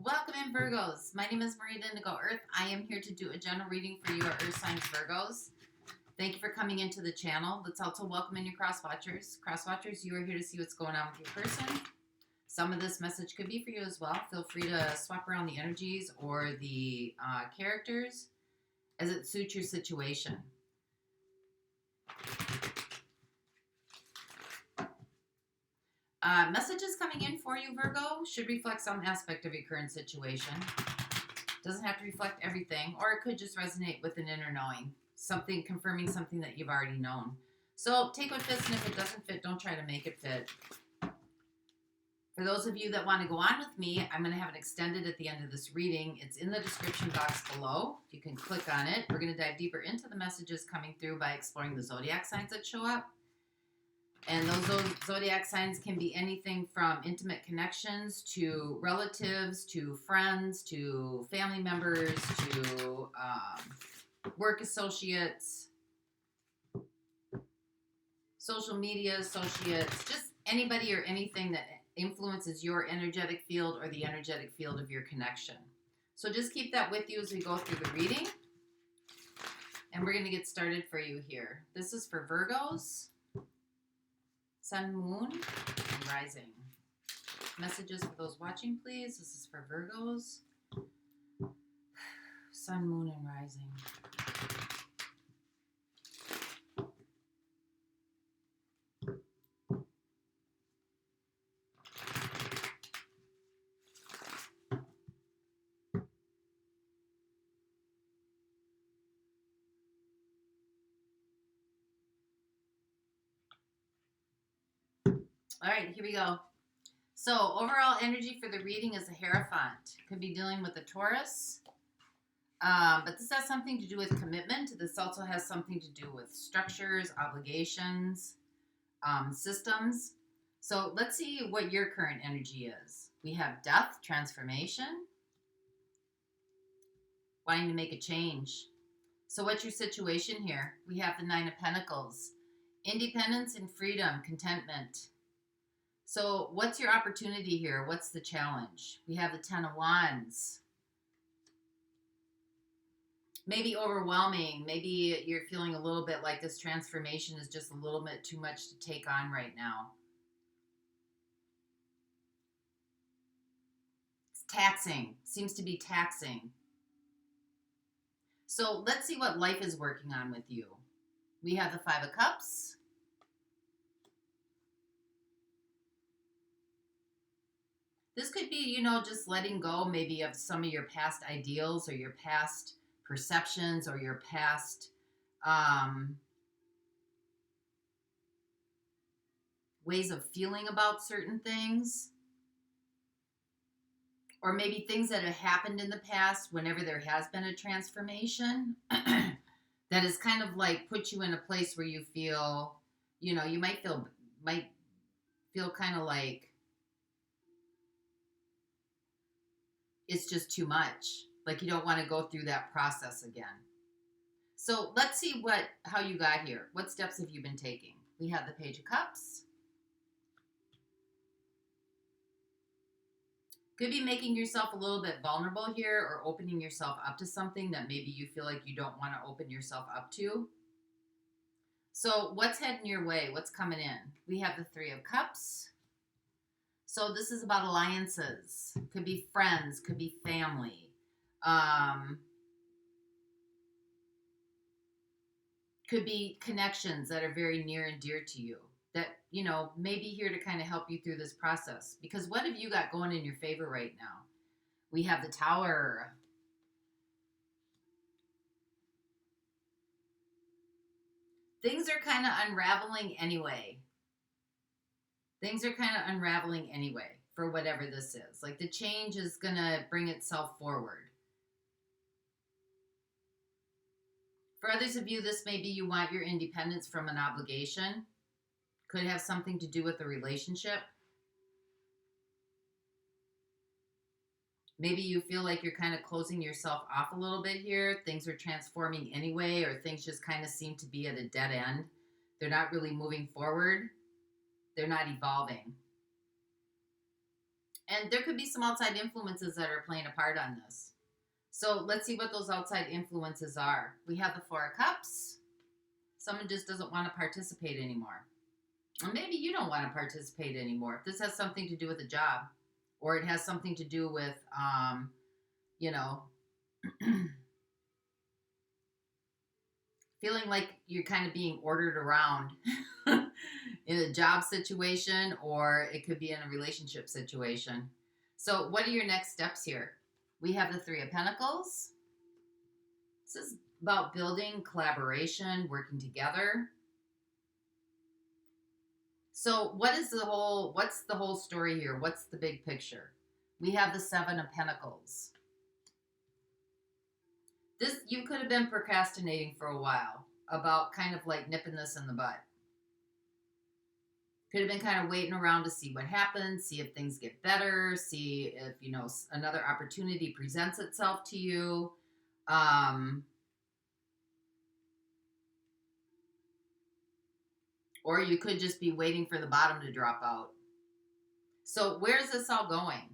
Welcome in, Virgos. My name is Marita Indigo Earth. I am here to do a general reading for you, Earth signs Virgos. Thank you for coming into the channel. Let's also welcome in your cross-watchers. Cross-watchers, you are here to see what's going on with your person. Some of this message could be for you as well. Feel free to swap around the energies or the characters as it suits your situation. Messages coming in for you, Virgo, should reflect some aspect of your current situation. Doesn't have to reflect everything, or it could just resonate with an inner knowing. Something confirming something that you've already known. So take what fits, and if it doesn't fit, don't try to make it fit. For those of you that want to go on with me, I'm going to have it extended at the end of this reading. It's in the description box below. You can click on it. We're going to dive deeper into the messages coming through by exploring the zodiac signs that show up. And those zodiac signs can be anything from intimate connections to relatives, to friends, to family members, to work associates, social media associates, just anybody or anything that influences your energetic field or the energetic field of your connection. So just keep that with you as we go through the reading. And we're going to get started for you here. This is for Virgos. Sun, Moon, and Rising. Messages for those watching, please. This is for Virgos. Sun, Moon, and Rising. All right, here we go. So overall energy for the reading is a Hierophant. Could be dealing with a Taurus. But this has something to do with commitment. This also has something to do with structures, obligations, systems. So let's see what your current energy is. We have death, transformation, wanting to make a change. So what's your situation here? We have the Nine of Pentacles. Independence and freedom, contentment. So what's your opportunity here? What's the challenge? We have the Ten of Wands. Maybe overwhelming. Maybe you're feeling a little bit like this transformation is just a little bit too much to take on right now. It's taxing. Seems to be taxing. So let's see what life is working on with you. We have the Five of Cups. This could be, just letting go maybe of some of your past ideals or your past perceptions or your past ways of feeling about certain things. Or maybe things that have happened in the past whenever there has been a transformation that has kind of like put you in a place where you feel, you might feel kind of like it's just too much. Like you don't want to go through that process again. So let's see how you got here. What steps have you been taking? We have the Page of Cups. Could be making yourself a little bit vulnerable here or opening yourself up to something that maybe you feel like you don't want to open yourself up to. So what's heading your way? What's coming in? We have the Three of Cups. So this is about alliances. Could be friends, could be family. Could be connections that are very near and dear to you that, may be here to kind of help you through this process. Because what have you got going in your favor right now? We have the Tower. Things are kind of unraveling anyway. Things are kind of unraveling anyway for whatever this is. Like the change is going to bring itself forward. For others of you, this may be you want your independence from an obligation. Could have something to do with a relationship. Maybe you feel like you're kind of closing yourself off a little bit here. Things are transforming anyway, or things just kind of seem to be at a dead end. They're not really moving forward. They're not evolving. And there could be some outside influences that are playing a part on this. So let's see what those outside influences are. We have the Four of Cups. Someone just doesn't want to participate anymore. Or maybe you don't want to participate anymore. If this has something to do with a job, or it has something to do with, you know, feeling like you're kind of being ordered around in a job situation, or it could be in a relationship situation. So what are your next steps here? We have the Three of Pentacles. This is about building collaboration, working together. So what's the whole story here? What's the big picture? We have the Seven of Pentacles. You could have been procrastinating for a while about kind of like nipping this in the bud. Could have been kind of waiting around to see what happens, see if things get better, see if, you know, another opportunity presents itself to you. Or you could just be waiting for the bottom to drop out. So where's this all going?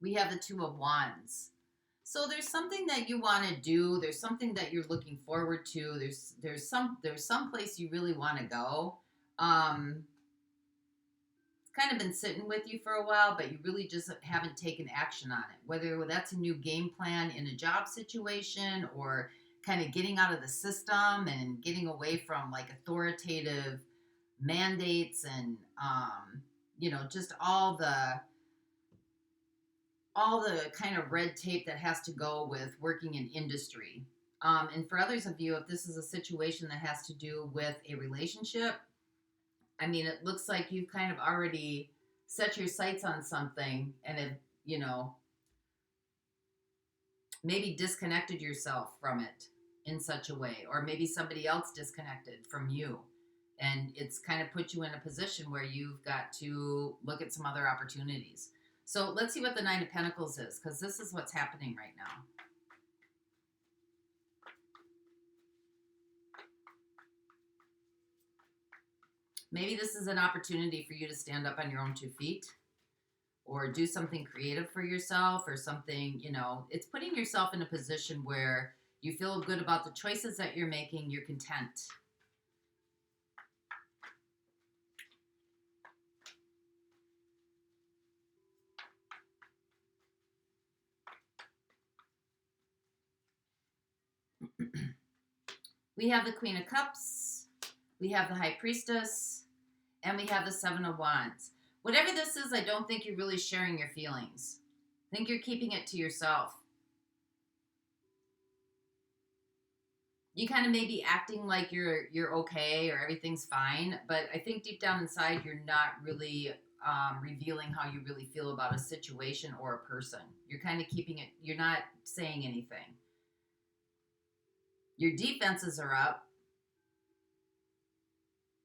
We have the Two of Wands. So there's something that you want to do. There's something that you're looking forward to. There's some place you really want to go. It's kind of been sitting with you for a while, but you really just haven't taken action on it. Whether that's a new game plan in a job situation, or kind of getting out of the system and getting away from like authoritative mandates and you know, just all the kind of red tape that has to go with working in industry. And for others of you, if this is a situation that has to do with a relationship, I mean, it looks like you've kind of already set your sights on something and have, you know, maybe disconnected yourself from it in such a way, or maybe somebody else disconnected from you. And it's kind of put you in a position where you've got to look at some other opportunities. So let's see what the Nine of Pentacles is, because this is what's happening right now. Maybe this is an opportunity for you to stand up on your own 2 feet, or do something creative for yourself, or something, you know, it's putting yourself in a position where you feel good about the choices that you're making, you're content. We have the Queen of Cups, we have the High Priestess, and we have the Seven of Wands. Whatever this is, I don't think you're really sharing your feelings. I think you're keeping it to yourself. You kind of may be acting like you're okay or everything's fine, but I think deep down inside you're not really revealing how you really feel about a situation or a person. You're kind of keeping it, you're not saying anything. Your defenses are up.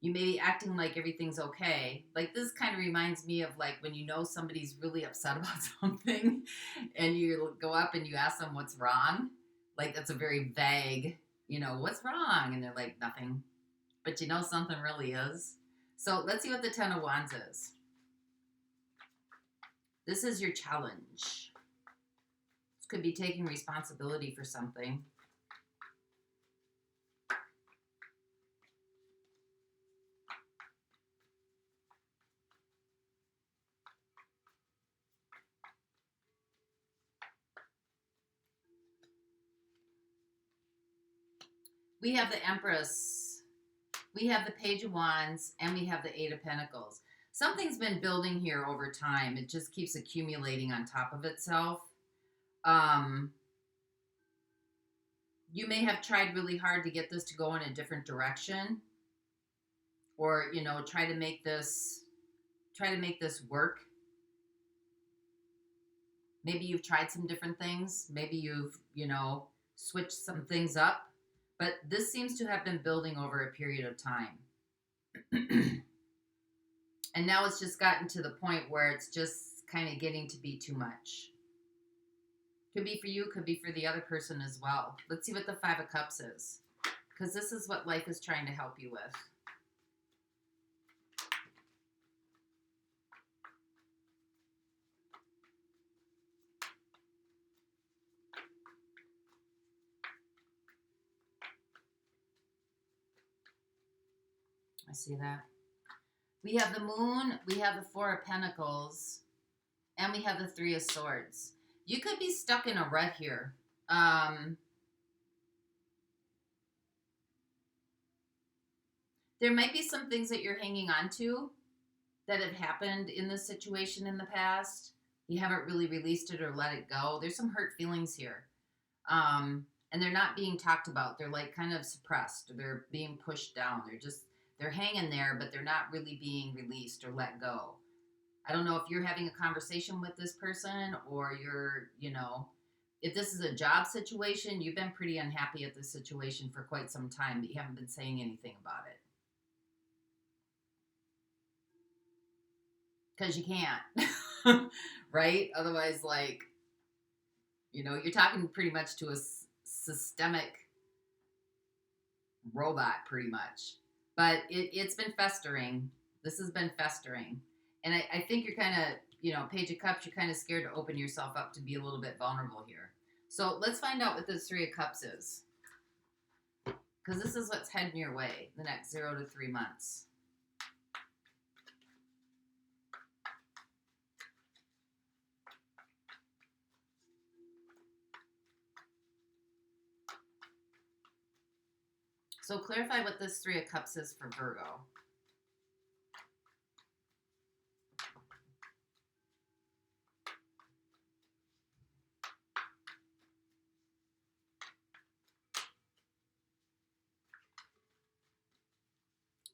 You may be acting like everything's okay. Like, this kind of reminds me of like when you know somebody's really upset about something and you go up and you ask them what's wrong. Like, that's a very vague, you know, what's wrong? And they're like, nothing. But you know something really is. So let's see what the Ten of Wands is. This is your challenge. This could be taking responsibility for something. We have the Empress, we have the Page of Wands, and we have the Eight of Pentacles. Something's been building here over time. It just keeps accumulating on top of itself. You may have tried really hard to get this to go in a different direction, or, you know, try to make this work. Maybe you've tried some different things. Maybe you've, you know, switched some things up. But this seems to have been building over a period of time. And now it's just gotten to the point where it's just kind of getting to be too much. Could be for you, could be for the other person as well. Let's see what the Five of Cups is, because this is what life is trying to help you with. see that. We have the Moon, we have the Four of Pentacles, and we have the Three of Swords. You could be stuck in a rut here. There might be some things that you're hanging on to that have happened in this situation in the past. You haven't really released it or let it go. There's some hurt feelings here. And they're not being talked about. They're like kind of suppressed. They're being pushed down. They're hanging there, but they're not really being released or let go. I don't know if you're having a conversation with this person or you're, if this is a job situation, you've been pretty unhappy at this situation for quite some time, but you haven't been saying anything about it. Because you can't, right? Otherwise, you're talking pretty much to a systemic robot, pretty much. But it's been festering. This has been festering. And I think you're kind of, Page of Cups, you're kind of scared to open yourself up to be a little bit vulnerable here. So let's find out what this Three of Cups is. Because this is what's heading your way the next 0 to 3 months. So clarify what this Three of Cups is for Virgo.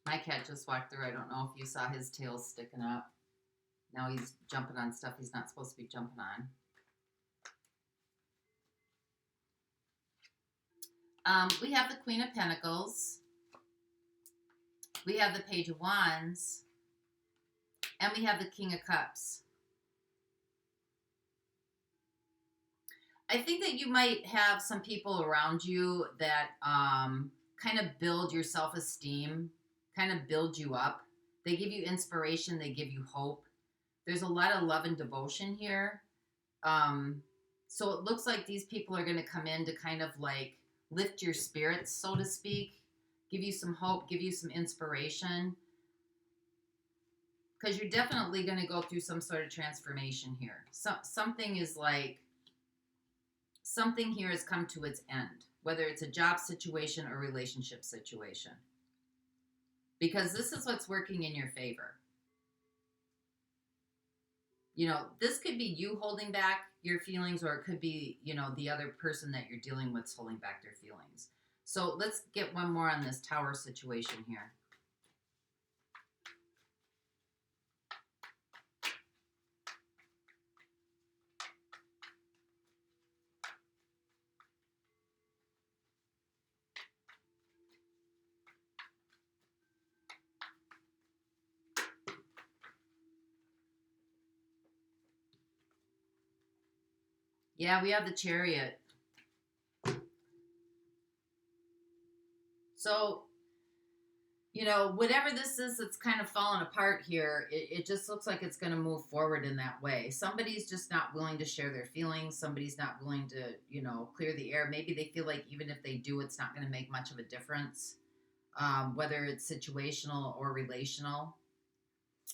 My cat just walked through. I don't know if you saw his tail sticking up. Now he's jumping on stuff he's not supposed to be jumping on. We have the Queen of Pentacles. We have the Page of Wands. And we have the King of Cups. I think that you might have some people around you that kind of build your self-esteem, kind of build you up. They give you inspiration. They give you hope. There's a lot of love and devotion here. So it looks like these people are going to come in to kind of lift your spirits, so to speak, give you some hope, give you some inspiration. Because you're definitely going to go through some sort of transformation here. Something here has come to its end, whether it's a job situation or relationship situation. Because this is what's working in your favor. This could be you holding back your feelings, or it could be, the other person that you're dealing with is holding back their feelings. So let's get one more on this Tower situation here. Yeah, we have the Chariot. So, whatever this is that's kind of falling apart here, it just looks like it's going to move forward in that way. Somebody's just not willing to share their feelings. Somebody's not willing to, clear the air. Maybe they feel like even if they do, it's not going to make much of a difference, whether it's situational or relational.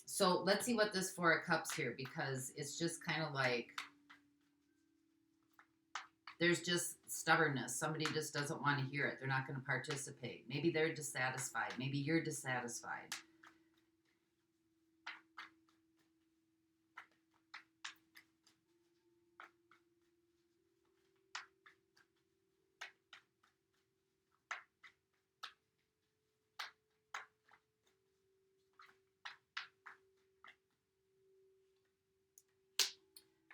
So let's see what this Four of Cups here, because it's just kind of like there's just stubbornness. Somebody just doesn't want to hear it. They're not going to participate. Maybe they're dissatisfied. Maybe you're dissatisfied.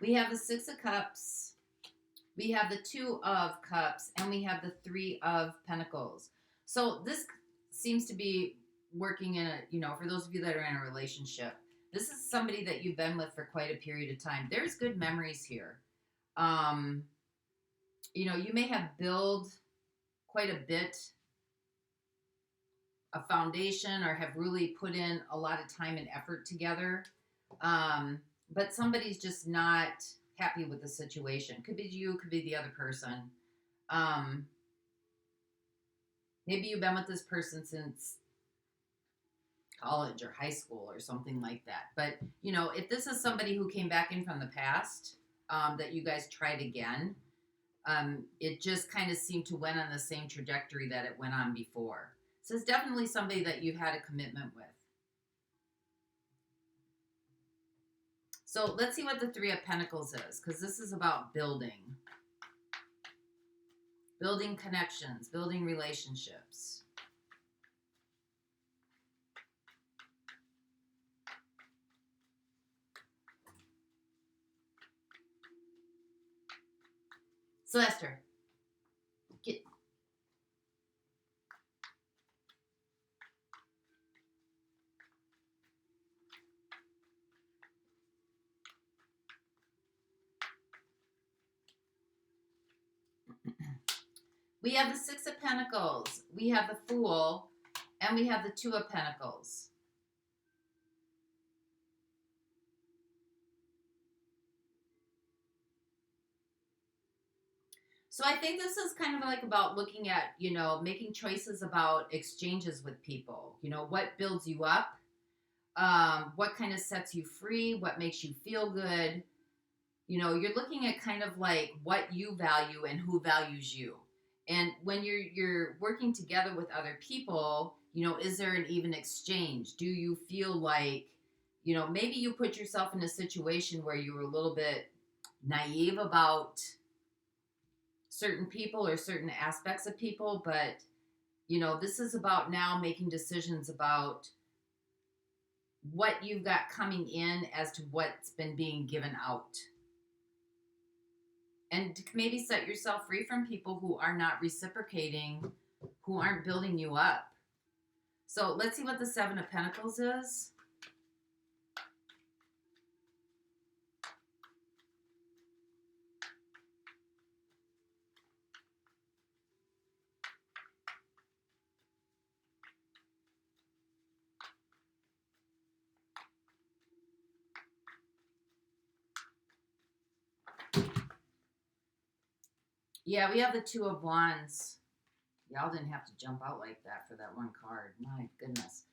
We have the Six of Cups. We have the Two of Cups, and we have the Three of Pentacles. So this seems to be working in for those of you that are in a relationship, this is somebody that you've been with for quite a period of time. There's good memories here. You may have built quite a bit a foundation or have really put in a lot of time and effort together. But somebody's just not happy with the situation. Could be you, could be the other person. Maybe you've been with this person since college or high school or something like that. But, you know, if this is somebody who came back in from the past, that you guys tried again, it just kind of seemed to went on the same trajectory that it went on before. So it's definitely somebody that you've had a commitment with. So let's see what the Three of Pentacles is, because this is about building. Building connections, building relationships. Celeste, get. We have the Six of Pentacles, we have the Fool, and we have the Two of Pentacles. So I think this is kind of like about looking at, you know, making choices about exchanges with people. You know, what builds you up, what kind of sets you free, what makes you feel good. You know, you're looking at kind of like what you value and who values you. And when you're working together with other people, you know, is there an even exchange? Do you feel like, you know, maybe you put yourself in a situation where you were a little bit naive about certain people or certain aspects of people, but, you know, this is about now making decisions about what you've got coming in as to what's been being given out. And to maybe set yourself free from people who are not reciprocating, who aren't building you up. So let's see what the Seven of Pentacles is. Yeah, we have the Two of Wands. Y'all didn't have to jump out like that for that one card. My goodness.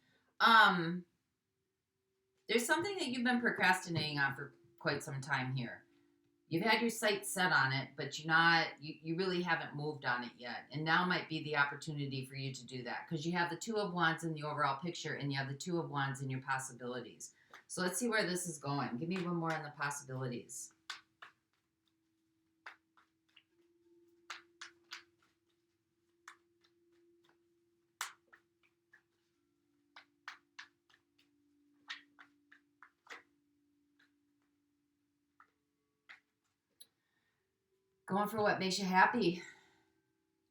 There's something that you've been procrastinating on for quite some time here. You've had your sights set on it, but you really haven't moved on it yet. And now might be the opportunity for you to do that, because you have the Two of Wands in the overall picture and you have the Two of Wands in your possibilities. So let's see where this is going. Give me one more on the possibilities. Going for what makes you happy.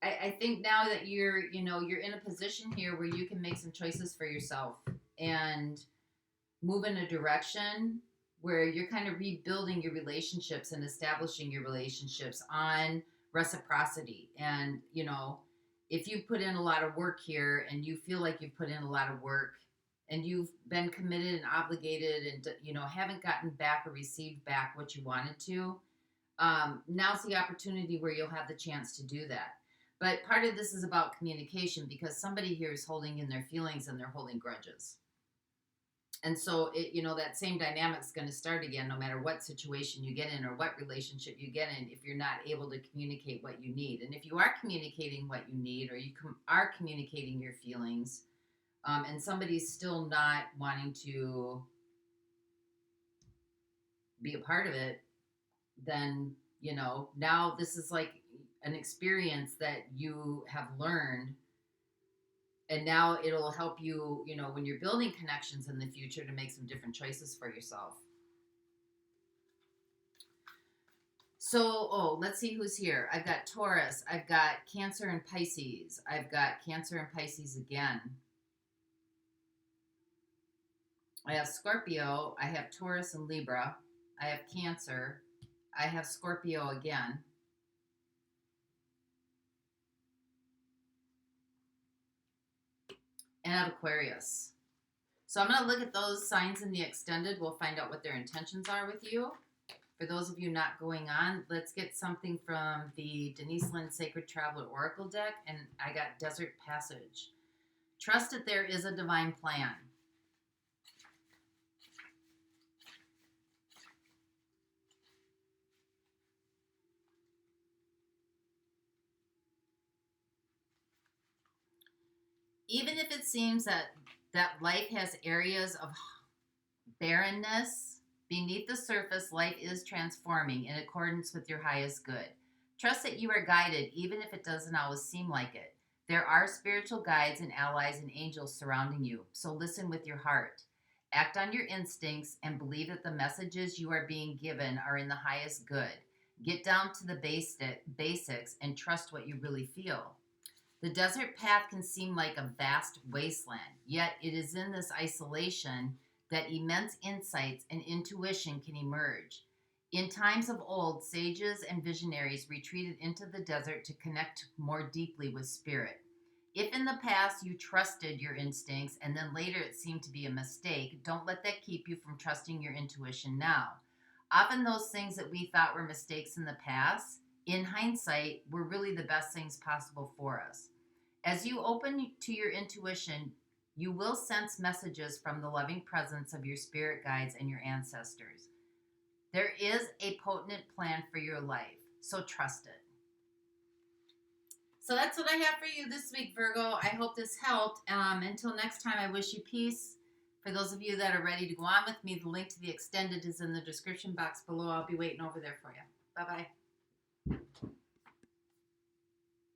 I think now that you're in a position here where you can make some choices for yourself and move in a direction where you're kind of rebuilding your relationships and establishing your relationships on reciprocity. And, you know, if you put in a lot of work here and you feel like you've put in a lot of work and you've been committed and obligated and, you know, haven't gotten back or received back what you wanted to, now's the opportunity where you'll have the chance to do that. But part of this is about communication, because somebody here is holding in their feelings and they're holding grudges. And so, that same dynamic is going to start again, no matter what situation you get in or what relationship you get in, if you're not able to communicate what you need. And if you are communicating what you need, or you are communicating your feelings, and somebody's still not wanting to be a part of it, then, now this is like an experience that you have learned, and now it'll help you, when you're building connections in the future, to make some different choices for yourself. So, let's see who's here. I've got Taurus, I've got Cancer and Pisces, I've got Cancer and Pisces again. I have Scorpio, I have Taurus and Libra, I have Cancer, I have Scorpio again. And I have Aquarius. So I'm going to look at those signs in the extended. We'll find out what their intentions are with you. For those of you not going on, let's get something from the Denise Lynn Sacred Traveler Oracle deck. And I got Desert Passage. Trust that there is a divine plan. Even if it seems that life has areas of barrenness, beneath the surface, life is transforming in accordance with your highest good. Trust that you are guided, even if it doesn't always seem like it. There are spiritual guides and allies and angels surrounding you, so listen with your heart. Act on your instincts and believe that the messages you are being given are in the highest good. Get down to the basics and trust what you really feel. The desert path can seem like a vast wasteland, yet it is in this isolation that immense insights and intuition can emerge. In times of old, sages and visionaries retreated into the desert to connect more deeply with spirit. If in the past you trusted your instincts and then later it seemed to be a mistake, don't let that keep you from trusting your intuition now. Often those things that we thought were mistakes in the past, in hindsight, were really the best things possible for us. As you open to your intuition, you will sense messages from the loving presence of your spirit guides and your ancestors. There is a potent plan for your life, so trust it. So that's what I have for you this week, Virgo. I hope this helped. Until next time, I wish you peace. For those of you that are ready to go on with me, the link to the extended is in the description box below. I'll be waiting over there for you. Bye-bye.